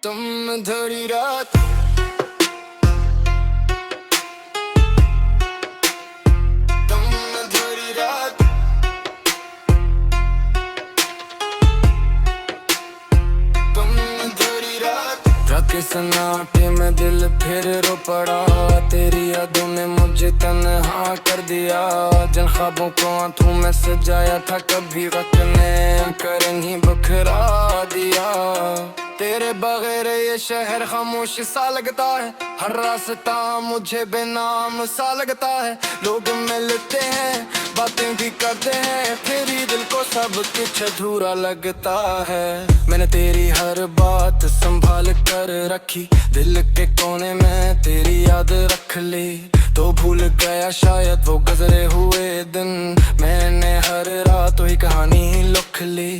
तुम धरी रात तुम धरी रात तुम धरी रात रात सन्नाटे में दिल फिर रो पड़ा। तेरी यादों ने मुझे तन्हा कर दिया। जिन ख्वाबों को आंखों में सजाया था कभी वक्त ने कर नहीं बखरा दिया। तेरे बगैर ये शहर खामोश सा लगता है। हर रास्ता मुझे बेनाम सा लगता है। लोग मिलते हैं बातें भी करते हैं फिर ही दिल को सब कुछ अधूरा लगता है। मैंने तेरी हर बात संभाल कर रखी। दिल के कोने में तेरी याद रख ली। तो भूल गया शायद वो गुजरे हुए दिन। मैंने हर रात वही कहानी लिख ली।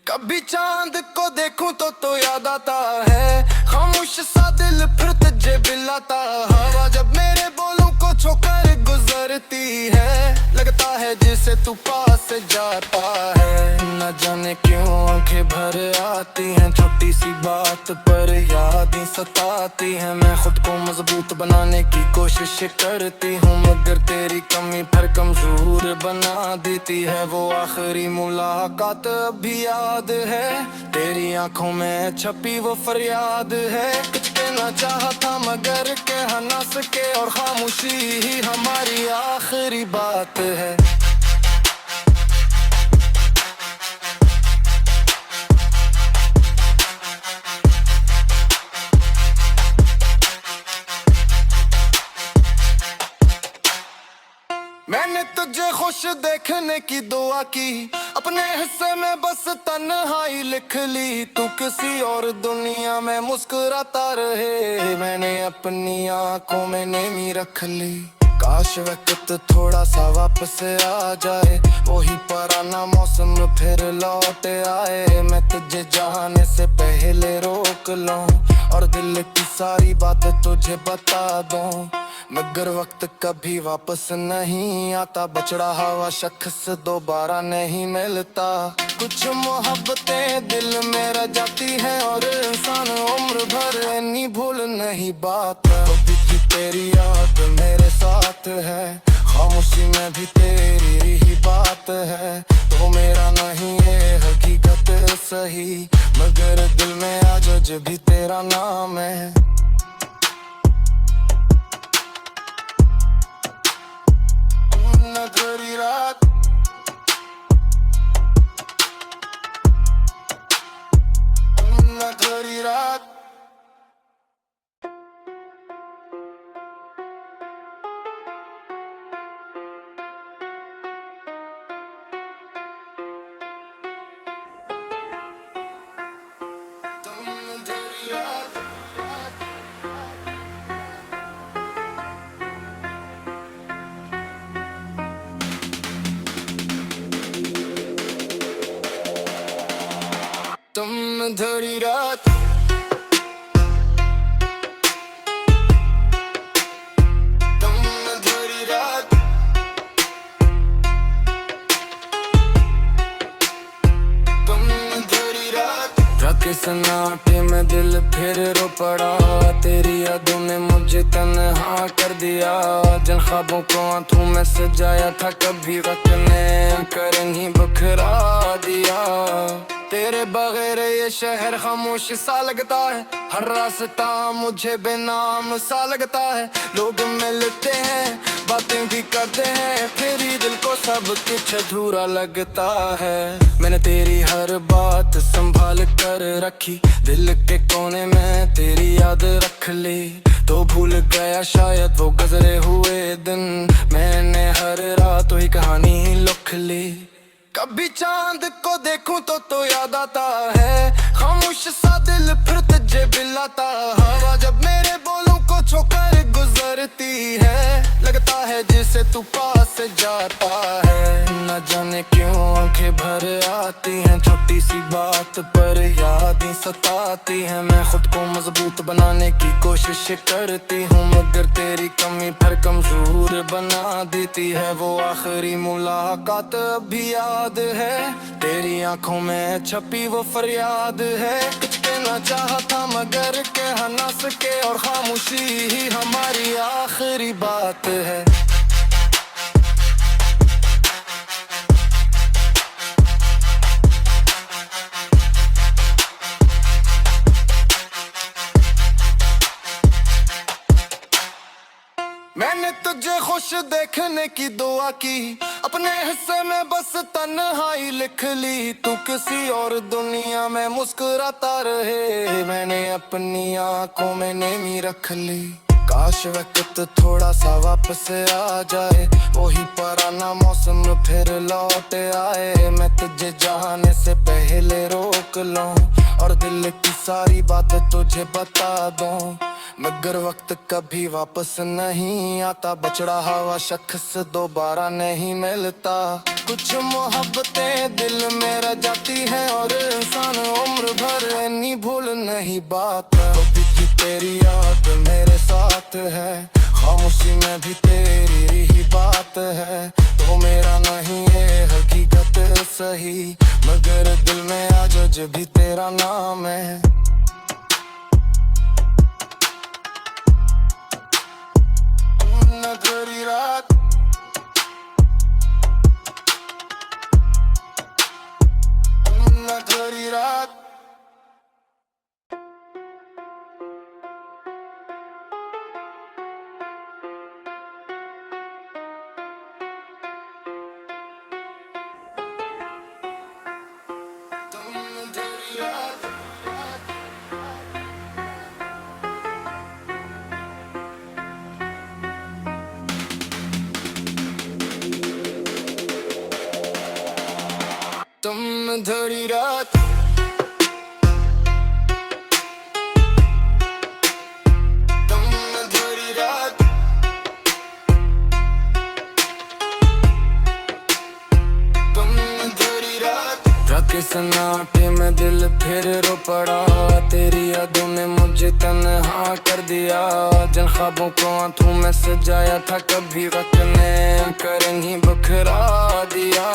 कभी चांद को देखूं तो याद आता है। खामोश सा दिल फिर तुझे बिलाता। हवा जब मेरे बोलों को छोकर गुजरती है लगता है जिसे तू पास जाता है। न जाने क्यों आंखें भर आती हैं छोटी सी बात पर याद ही सताती है। मैं खुद को मजबूत बनाने की कोशिश करती हूँ मगर तेरी कमी पर कमजोर बना देती है। वो आखिरी मुलाकात अभी याद है। तेरी आंखों में छपी वो फरियाद है। कुछ कहना चाहा था मगर कह ना सके और खामोशी ही हमारी आखिरी बात है। मैंने तुझे खुश देखने की दुआ की। अपने हिस्से में बस तन्हाई लिख ली। तू किसी और दुनिया में मुस्कुराता रहे। मैंने अपनी आंखों में नेमी रख ली। काश वक्त थोड़ा सा वापस आ जाए। वही पुराना मौसम फिर लौट आए। मैं तुझे जाने से पहले रोक लूं और दिल की सारी बात तुझे बता दूं मगर वक्त कभी वापस नहीं आता। बचड़ा हुआ शख्स दोबारा नहीं मिलता। कुछ मोहब्बतें दिल में रह जाती हैं और इंसान उम्र भर नहीं भूल नहीं बात। कभी भी तेरी याद मेरे साथ है। खामोशी में भी तेरी ही बात है। तो मेरा नहीं है हकीकत सही मगर दिल में आज भी तेरा नाम है। तुम धरी रात तुम धरी रात तुम धरी रात तुम धरी रात तुम धरी रात रात के सन्नाटे में दिल फिर रो पड़ा। तेरी यादों ने मुझे तन्हा कर दिया। जिन ख्वाबों को आंखों में सजाया था कभी वक्त ने कर नहीं बखरा दिया। तेरे बगैर ये शहर खामोश सा लगता है। हर रास्ता मुझे बेनाम सा लगता है। लोग मिलते हैं बातें भी करते हैं फिर ही दिल को सब कुछ अधूरा लगता है। मैंने तेरी हर बात संभाल कर रखी। दिल के कोने में तेरी याद रख ली। तो भूल गया शायद वो गुजरे हुए दिन। मैंने हर रात वही कहानी लिख ली। कभी चांद को देखूं तो याद आता है। खामोश सा दिल फिर तुझे बिलाता। हवा जब मेरे बोलों को छोकर गुजरती है लगता है जिसे तू पास जाता है। न जाने क्यों आंखें भर आती हैं छोटी सी बात पर याद ही सताती है। मैं खुद को मजबूत बनाने की कोशिश करती हूँ मगर तेरी कमी पर कमजोर बना देती है। वो आखिरी मुलाकात अभी याद है। तेरी आंखों में छपी वो फरियाद है। कुछ कहना चाहा था मगर कह ना सके, और खामोशी ही हमारी आखिरी बात है। मैंने तुझे खुश देखने की दुआ की, अपने हिस्से में बस तन्हाई लिख ली। तू किसी और दुनिया में मुस्कुराता रहे, मैंने अपनी आंखों में नेमी रख ली। काश वक्त थोड़ा सा वापस आ जाए, वही पुराना मौसम फिर लौट आए। मैं तुझे जाने से पहले रोक लूं और दिल की सारी बात तुझे बता दूं, मगर वक्त कभी वापस नहीं आता। बचड़ा हुआ शख्स दोबारा नहीं मिलता। कुछ मोहब्बतें दिल में रह जाती हैं और इंसान उम्र भर नहीं भूल नहीं बात। अभी भी तेरी याद मेरे साथ है, खामोशी में भी तेरी ही बात है। तो मेरा नहीं है हकीकत सही, मगर दिल में आज भी तेरा नाम है। नगरी रात नगरी रात तुम धरी रात तुम धरी रात तुम धरी रात ट्रक सन्नाटे में दिल फिर रो पड़ा। तेरी यादों ने मुझे तन्हा कर दिया। जिन ख्वाबों को आंखों में सजाया था, कभी वक्त ने कर नहीं बखरा दिया।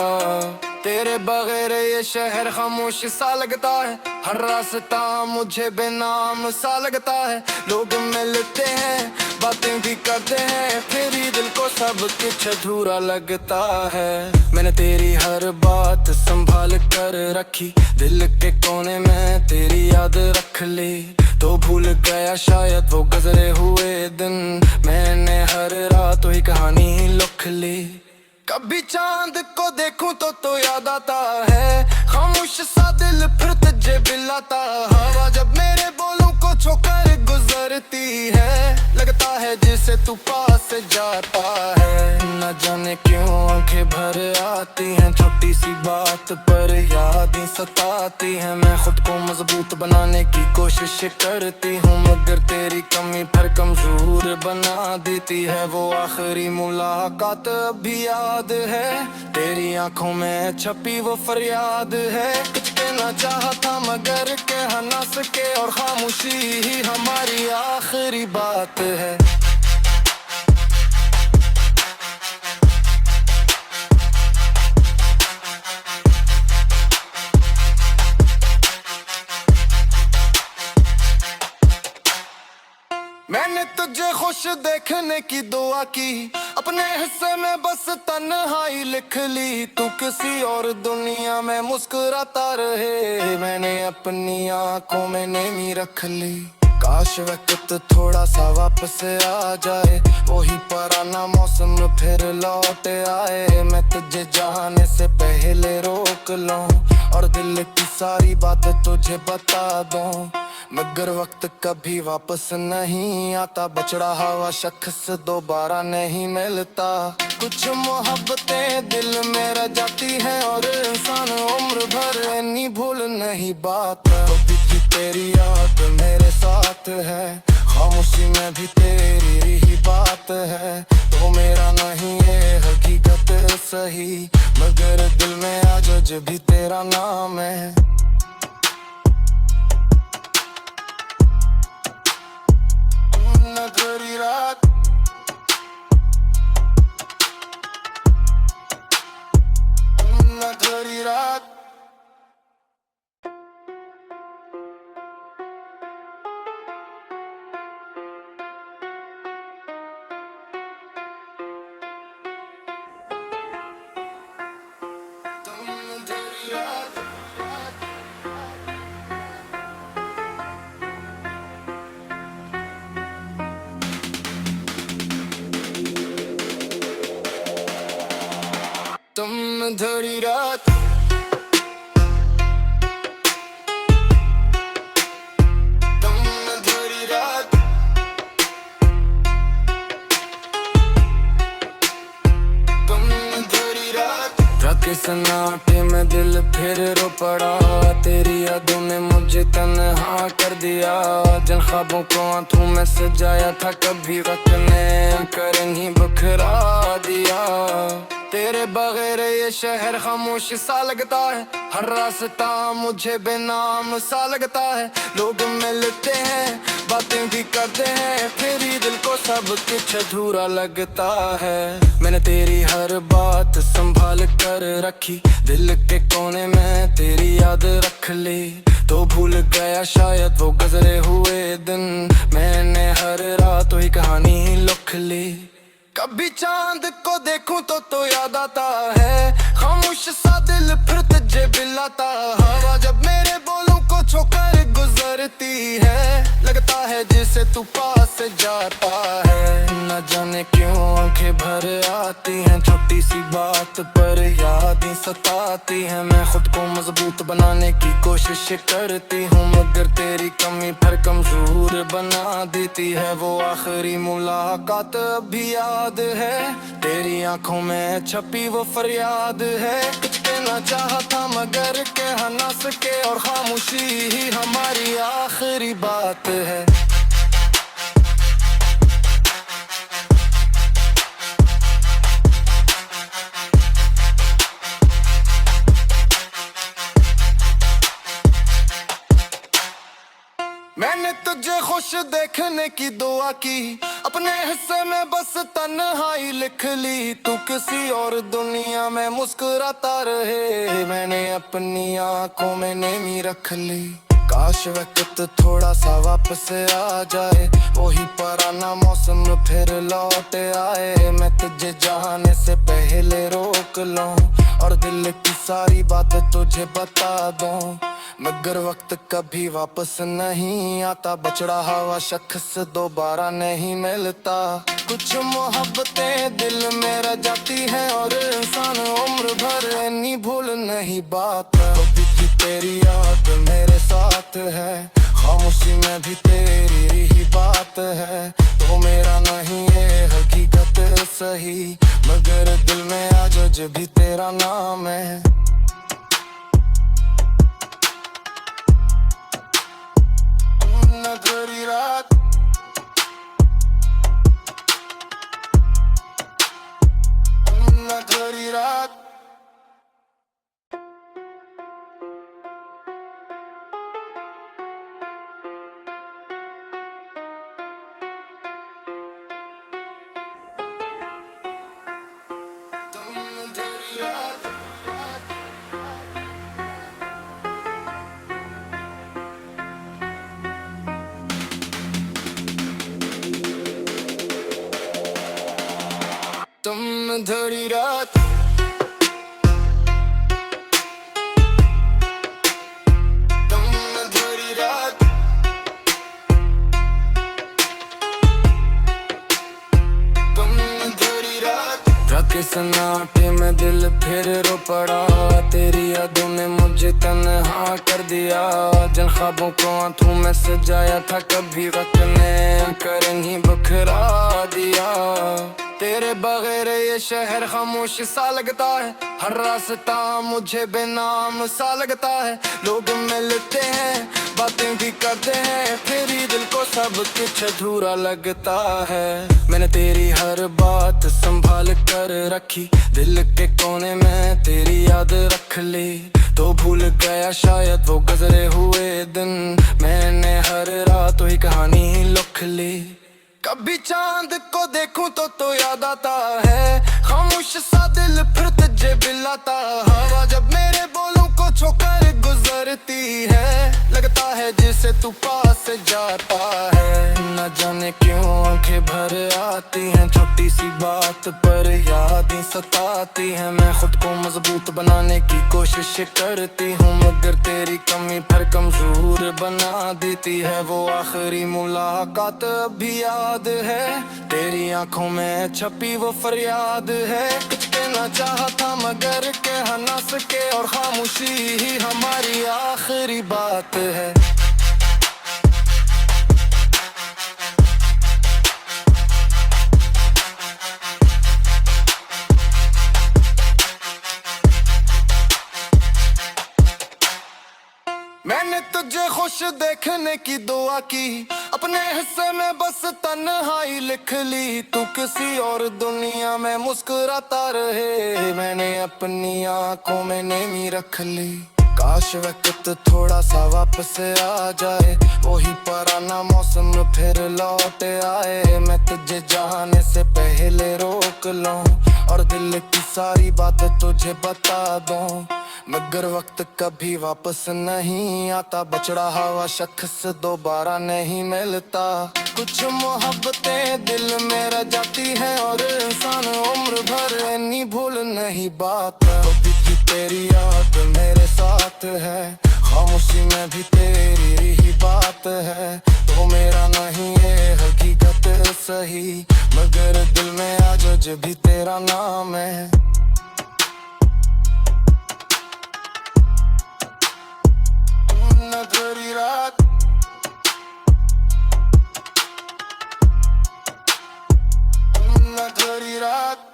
तेरे बगैर ये शहर खामोश सा लगता है, हर रास्ता मुझे बेनाम सा लगता है। लोग मिलते हैं, बातें भी करते हैं, फिर ही दिल को सब कुछ अधूरा लगता है। मैंने तेरी हर बात संभाल कर रखी, दिल के कोने में तेरी याद रख ली। तो भूल गया शायद वो गुजरे हुए दिन, मैंने हर रात वही कहानी लिख ली। कभी चांद को देखूं तो याद आता है, खामोश सा दिल फिर तुझे बिलाता। हवा जब मेरे बोलों को छोकर गुजरती है, लगता है जैसे तू पास जाता है। न जाने क्यों आंखें भर आती हैं, छोटी सी बात पर यादें सताती हैं। मैं खुद को मजबूत बनाने की कोशिश करती हूँ, मगर तेरी कमी फिर कमजोर बना देती है। वो आखिरी मुलाकात अभी याद है, तेरी आंखों में छपी वो फरियाद है। कुछ कहना चाहा था मगर कह ना सके, और खामोशी ही हमारी आखिरी बात है। मैंने तुझे खुश देखने की दुआ की, अपने हिस्से में बस तन्हाई लिख ली। तू किसी और दुनिया में मुस्कुराता रहे, मैंने अपनी आंखों में नेमी रख ली। काश वक्त थोड़ा सा वापस आ जाए, वही पुराना मौसम फिर लौट आए। मैं तुझे जाने से पहले रोक लूं और दिल की सारी बात तुझे बता दूं, मगर वक्त कभी वापस नहीं आता। बचड़ा हुआ शख्स दोबारा नहीं मिलता। कुछ मोहब्बतें दिल में रह जाती हैं और इंसान उम्र भर नहीं भूल नहीं बात। अभी भी तेरी याद मेरे साथ है, खामोशी में भी तेरी ही बात है। तो मेरा नहीं है हकीकत सही, मगर दिल में आज भी तेरा नाम है। नगरी रात नगरी रात तुम अधूरी रात, तुम अधूरी रात, तुम अधूरी रात। रखे सन्नाटे में दिल फिर रो पड़ा, तेरी यादों ने मुझे तन्हा कर दिया। जिन ख्वाबों को आंखों में सजाया था, कभी वक्त ने कर नहीं बखरा दिया। तेरे बगैर ये शहर खामोश सा लगता है, हर रास्ता मुझे बेनाम सा लगता है। लोग मिलते हैं, बातें भी करते हैं, फिर ही दिल को सब कुछ अधूरा लगता है। मैंने तेरी हर बात संभाल कर रखी, दिल के कोने में तेरी याद रख ली। तो भूल गया शायद वो गुजरे हुए दिन, मैंने हर रात वही कहानी लिख ली। कभी चांद को देखूं तो याद आता है, खामोश सा दिल फिर तुझे बिलाता। हवा जब मेरे बोलों को छोकर गुजरती है, लगता है जिसे तू पास जाता है। न जाने क्यों आंखें भर आती हैं, छोटी सी बात पर यादें सताती हैं। मैं खुद को मजबूत बनाने की कोशिश करती हूँ, मगर तेरी कमी फिर कमजोर बना देती है। वो आखिरी मुलाकात अभी याद है, तेरी आंखों में छपी वो फरियाद है। कुछ कहना चाहा था मगर कह ना सके, और खामोशी ही हमारी आखिरी बात है। मैंने तुझे खुश देखने की दुआ की, अपने हिस्से में बस तन्हाई लिख ली। तू किसी और दुनिया में मुस्कुराता रहे, मैंने अपनी आंखों में नेमी रख ली। काश वक्त थोड़ा सा वापस आ जाए, वही पुराना मौसम फिर लौट आए। मैं तुझे जाने से पहले रोक लूं, और दिल की सारी बातें तुझे बता दूं, मगर वक्त कभी वापस नहीं आता। बचड़ा हुआ शख्स दोबारा नहीं मिलता। कुछ मोहब्बतें दिल में रह जाती हैं, और इंसान उम्र भर नहीं भूल नहीं बात। अभी भी तेरी याद मेरे साथ है, खामोशी में भी तेरी ही बात है। तो मेरा नहीं है हकीकत सही, मगर दिल में आज भी तेरा नाम है। अधूरी रात, अधूरी रात, तुम अधूरी रात। तुम अधूरी रात, तुम अधूरी रात, तुम अधूरी रात। रखे सन्नाटे में दिल फिर रो पड़ा, तेरी यादों ने मुझे तन्हा कर दिया। जिन ख्वाबों को आंखों में सजाया था, कभी वक्त ने कर नहीं बखरा दिया। तेरे बगैर ये शहर खामोश सा लगता है, हर रास्ता मुझे बेनाम सा लगता है। लोग मिलते हैं, बातें भी करते हैं, फिर ही दिल को सब कुछ अधूरा लगता है। मैंने तेरी हर बात संभाल कर रखी, दिल के कोने में तेरी याद रख ली। तो भूल गया शायद वो गुजरे हुए दिन, मैंने हर रात वही कहानी लिख ली। कभी चांद को देखूं तो याद आता है, खामोश सा दिल फिर तुझे बिलाता। हवा जब मेरे बोलों को छोकर गुजरती है, लगता है जिसे तू पास जाता है। न जाने क्यों आंखें भर आती हैं, छोटी सी बात पर यादें सताती हैं। मैं खुद को मजबूत बनाने की कोशिश करती हूँ, मगर तेरी कमी फिर कमजोर बना देती है। वो आखिरी मुलाकात अभी याद है, तेरी आंखों में छपी वो फरियाद है। कुछ कहना चाहा था मगर कह ना सके, और खामोशी ही हमारी आखिरी बात है। मैंने तुझे खुश देखने की दुआ की, अपने हिस्से में बस तन्हाई लिख ली। तू किसी और दुनिया में मुस्कुराता रहे, मैंने अपनी आंखों में नेमी रख ली। काश वक्त थोड़ा सा वापस आ जाए, वही पुराना मौसम फिर लौट आए। मैं तुझे जाने से पहले रोक लूं और दिल की सारी बातें तुझे बता दूं, मगर वक्त कभी वापस नहीं आता। बचड़ा हुआ शख्स दोबारा नहीं मिलता। कुछ मोहब्बतें दिल में रह जाती है और इंसान उम्र भर इन्हीं भूल नहीं पाता। कभी भी तेरी याद मेरे साथ है, खामोशी में भी तेरी ही बात है। तो मेरा नहीं है हकीकत सही, मगर दिल में आज भी तेरा नाम है। नगरी रात नगरी रात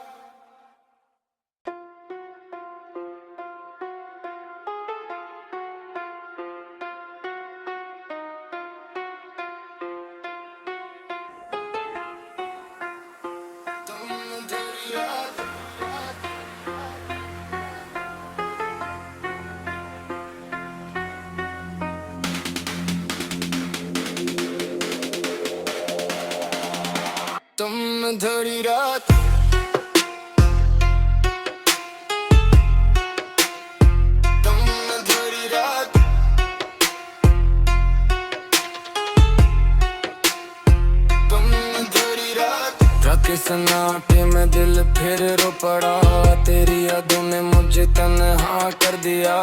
तुम धरी रात तुम धरी रात तुम धरी रात के सन्नाटे में दिल फिर रो पड़ा। तेरी यादों ने मुझे तन्हा कर दिया।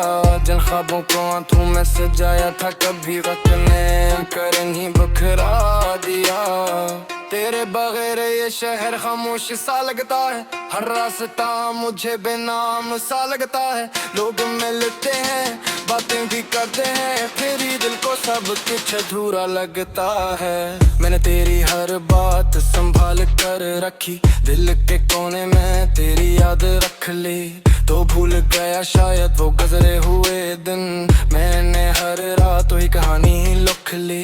जिन ख्वाबों को आंखों में सजाया था, कभी वक्त ने कर नहीं बखरा दिया। तेरे बगैर ये शहर खामोश सा लगता है, हर रास्ता मुझे बेनाम सा लगता है। लोग मिलते हैं, बातें भी करते हैं, फिर ही दिल को सब कुछ अधूरा लगता है। मैंने तेरी हर बात संभाल कर रखी, दिल के कोने में तेरी याद रख ली। तो भूल गया शायद वो गुजरे हुए दिन, मैंने हर रात वही कहानी लिख ली।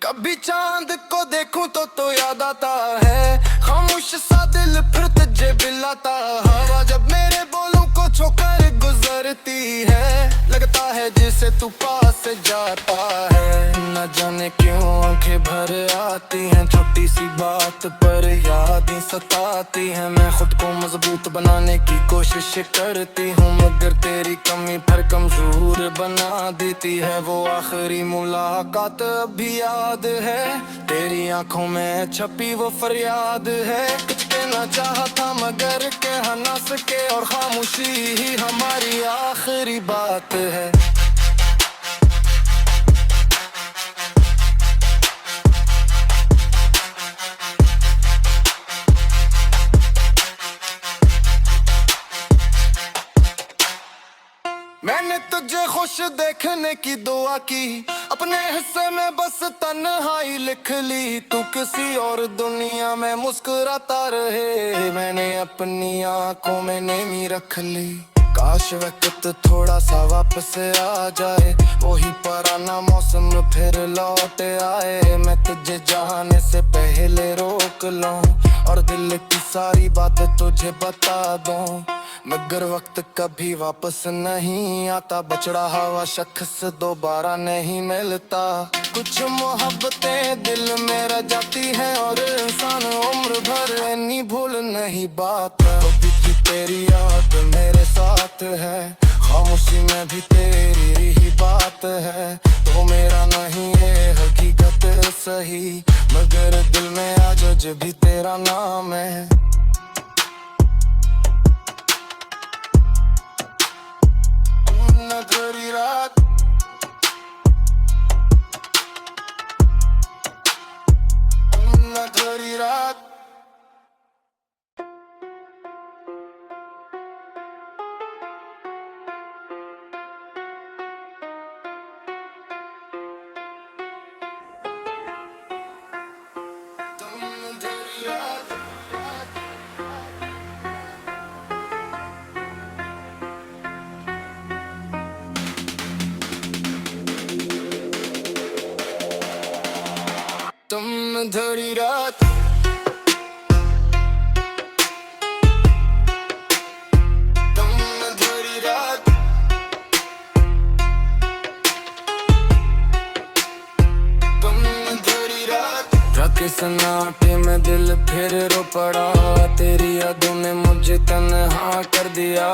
कभी चांद को देखूं तो याद आता है, खामोश सा दिल फिर तुझे बिलाता। हवा जब मेरे बोलों को छोकर गुजरती है, लगता है जिसे तू पास जाता है। न जाने क्यों आंखें भर आती हैं, छोटी सी बात पर यादें सताती हैं। मैं खुद को मजबूत बनाने की कोशिश करती हूँ, मगर तेरी कमी पर कमजोर बना देती है। वो आखिरी मुलाकात अभी याद है, तेरी आंखों में छपी वो फरियाद है। कुछ कहना चाहा था मगर कह ना सके, और खामोशी ही हमारी आखिरी बात है। मैंने तुझे खुश देखने की दुआ की, अपने हिस्से में बस तन्हाई लिख ली। तू किसी और दुनिया में मुस्कुराता रहे, मैंने अपनी आंखों में नेमी रख ली। काश वक्त थोड़ा सा वापस आ जाए, वही पुराना मौसम फिर लौट आए। मैं तुझे जाने से पहले रोक लूं और दिल की सारी बातें तुझे बता दूं, मगर वक्त कभी वापस नहीं आता। बचड़ा हुआ शख्स दोबारा नहीं मिलता। कुछ मोहब्बतें दिल में रह जाती हैं और इंसान उम्र भर इन्हीं भूल नहीं पाता। कभी भी तेरी याद मेरे साथ है, खामोशी में भी तेरी ही बात है। तो मेरा नहीं है हकीकत सही, मगर दिल में आज भी तेरा नाम है। नगरी रात नगरी रात धरी रात तुमने धरी रात तुमने धरी रात रखे सन्नाटे में दिल फिर रो पड़ा तेरी यादों ने मुझे तन्हा कर दिया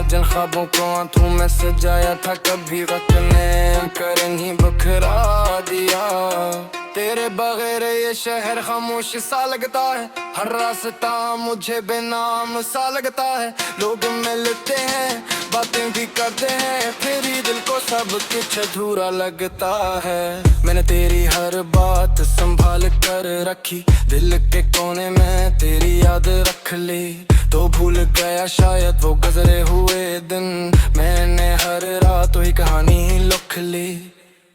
जिन ख्वाबों को आंखों में सजाया था कभी वक्त ने कर नहीं बखरा दिया तेरे बगैर ये शहर खामोश सा लगता है हर रास्ता मुझे बेनाम सा लगता है लोग मिलते हैं बातें भी करते हैं फिर ही दिल को सब कुछ अधूरा लगता है मैंने तेरी हर बात संभाल कर रखी दिल के कोने में तेरी याद रख ली तो भूल गया शायद वो गुजरे हुए दिन मैंने हर रात वही कहानी लिख ली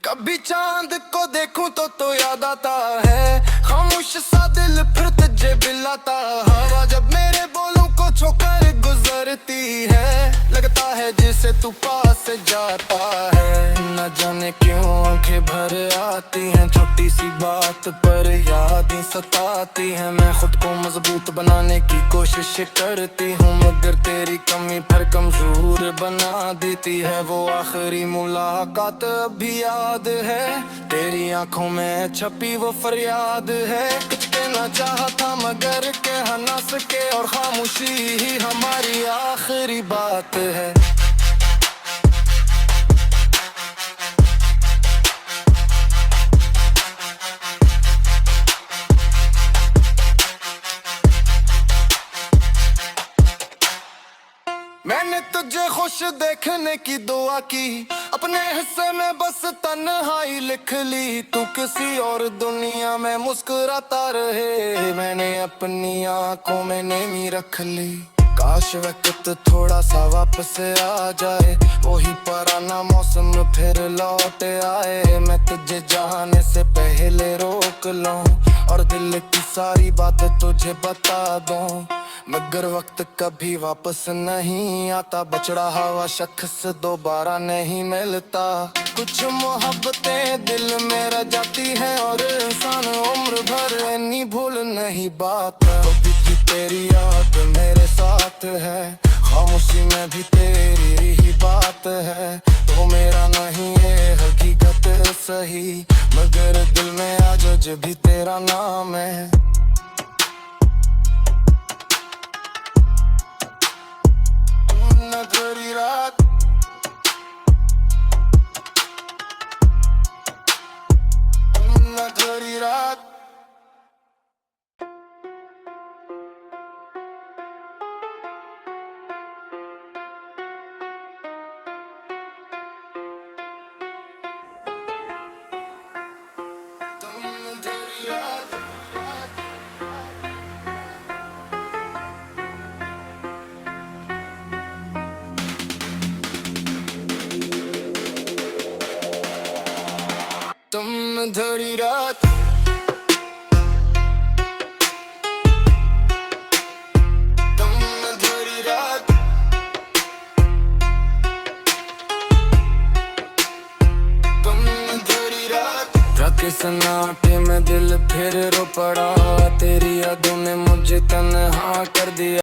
कभी चांद को देखूं तो याद आता है खामोश सा दिल फिर तुझे बिलाता हवा जब मेरे बोलों को छोकर गुजरती है लगता है जिसे तू पास जाता है न जाने क्यों आंखें भर आती हैं छोटी सी बात पर यादें सताती हैं मैं खुद को मजबूत बनाने की कोशिश करती हूँ मगर तेरी कमी फिर कमजोर बना देती है वो आखिरी मुलाकात अभी याद है तेरी आंखों में छपी वो फरियाद है कुछ कहना चाहा था मगर कह ना सके और खामोशी ही हमारी आखिरी बात है मैंने तुझे खुश देखने की दुआ की अपने हिस्से में बस तन्हाई लिख ली तू किसी और दुनिया में मुस्कुराता रहे मैंने अपनी आंखों में नेमी रख ली काश वक्त थोड़ा सा वापस आ जाए वही पुराना मौसम फिर लौट आए मैं तुझे जाने से पहले रोक लूं और दिल की सारी बातें तुझे बता दूं मगर वक्त कभी वापस नहीं आता बचड़ा हुआ शख्स दोबारा नहीं मिलता कुछ मोहब्बतें दिल में रह जाती हैं और इंसान उम्र भर इन्हीं भूल नहीं बात अभी भी तेरी याद मेरे साथ है खामोशी में भी तेरी ही बात है तो मेरा नहीं है हकीकत सही मगर दिल में आज भी तेरा नाम है धरी रात धरी रात तुम धरी रात तुम धरी रात तुम धरी रात रखे सन्नाटे में दिल फिर रो पड़ा तेरी यादों ने मुझे तन्हा कर दिया